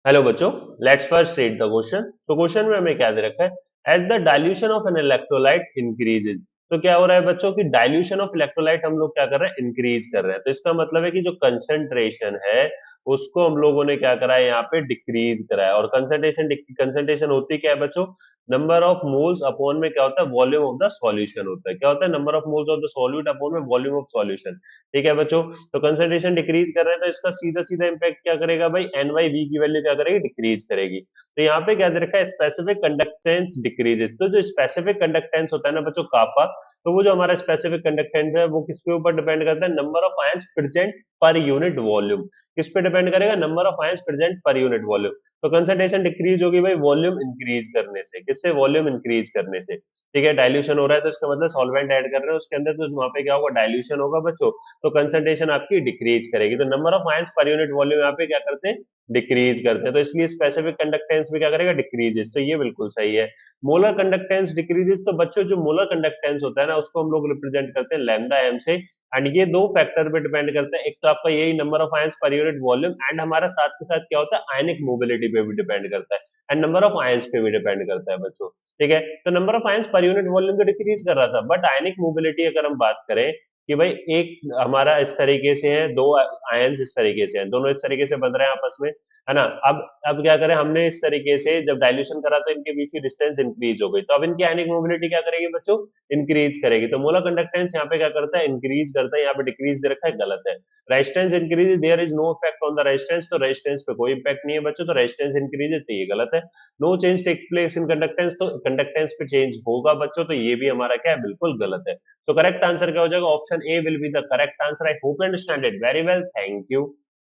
Hello बच्चों, let's first read the question. तो question में हमें क्या दे रखा है, as the dilution of an electrolyte increases. तो क्या हो रहा है बच्चों की डाइल्यूशन ऑफ इलेक्ट्रोलाइट हम लोग क्या कर रहे हैं, इंक्रीज कर रहे हैं। तो इसका मतलब है कि जो कंसंट्रेशन है उसको हम लोगों ने क्या करा है, यहाँ पे डिक्रीज करा है। और कंसंट्रेशन होती क्या है बच्चों, नंबर ऑफ मोल्स अपॉन में क्या होता है, वॉल्यूम ऑफ द सॉल्यूशन होता है। क्या होता है, number of moles of the solute upon में वॉल्यूम ऑफ सॉल्यूशन। ठीक है बच्चों, तो कंसंट्रेशन डिक्रीज कर रहे हैं तो इसका सीधा सीधा इंपैक्ट क्या करेगा भाई, एन बाई वी की वैल्यू क्या करेगी, डिक्रीज करेगी। तो यहाँ पे क्या दे रखा है, स्पेसिफिक कंडक्टेंस डिक्रीजेस। तो जो स्पेसिफिक कंडक्टेंस होता है ना बच्चों, कापा, तो वो जो हमारा स्पेसिफिक कंडक्टेंस है वो किसके ऊपर डिपेंड करता है, number of ions present per unit volume. किस पे डिपेंड करेगा, number of ions present per unit volume. तो कंसंट्रेशन डिक्रीज होगी भाई वॉल्यूम इंक्रीज करने से। किससे, वॉल्यूम इंक्रीज करने से। ठीक है, डाइल्यूशन हो रहा है तो इसका मतलब सॉल्वेंट ऐड कर रहे हैं उसके अंदर, तो वहां पे क्या होगा, डाइल्यूशन होगा बच्चों। तो कंसंट्रेशन आपकी डिक्रीज करेगी। तो number of ions per unit volume यहाँ पे क्या करते हैं, डिक्रीज करते हैं। तो इसलिए स्पेसिफिक कंडक्टेंस भी क्या करेगा, डिक्रीजेस। तो ये बिल्कुल सही है। मोलर कंडक्टेंस डिक्रीजेस, तो बच्चों जो मोलर कंडक्टेंस होता है ना उसको हम लोग रिप्रेजेंट करते हैं लैम्डा एम से। एंड ये दो फैक्टर पे डिपेंड करता है, एक तो आपका यही number of ions per unit volume, and हमारा साथ के साथ क्या होता है, आयनिक मोबिलिटी पे भी डिपेंड करता है, एंड नंबर ऑफ आयंस पे भी डिपेंड करता है बच्चों। ठीक है, तो number of ions per unit volume तो डिक्रीज कर रहा था, बट आयनिक मोबिलिटी अगर हम बात करें कि भाई एक हमारा इस तरीके से है, दो आयंस इस तरीके से हैं, दोनों इस तरीके से बन रहे हैं आपस में, है ना। अब क्या करें, हमने इस तरीके से जब डाइल्यूशन करा तो इनके बीच की डिस्टेंस इंक्रीज हो गई, तो अब इनकी आयनिक मोबिलिटी क्या करेगी बच्चों, इंक्रीज करेगी। तो मोलर कंडक्टेंस यहाँ पे क्या करता है, इंक्रीज करता है। यहाँ पे डिक्रीज दे रखा है, गलत है। Resistance increase, there is no effect on the resistance, तो रेजिस्टेंस पे कोई इफेक्ट नहीं है बच्चों। तो रेजिस्टेंस इंक्रीज है, तो ये गलत है। No change take place in conductance, तो कंडक्टेंस पे चेंज होगा बच्चों, तो ये भी हमारा क्या है, बिल्कुल गलत है। सो करेक्ट आंसर क्या हो जाएगा, option A will be the correct answer. I hope you understand it very well, thank you.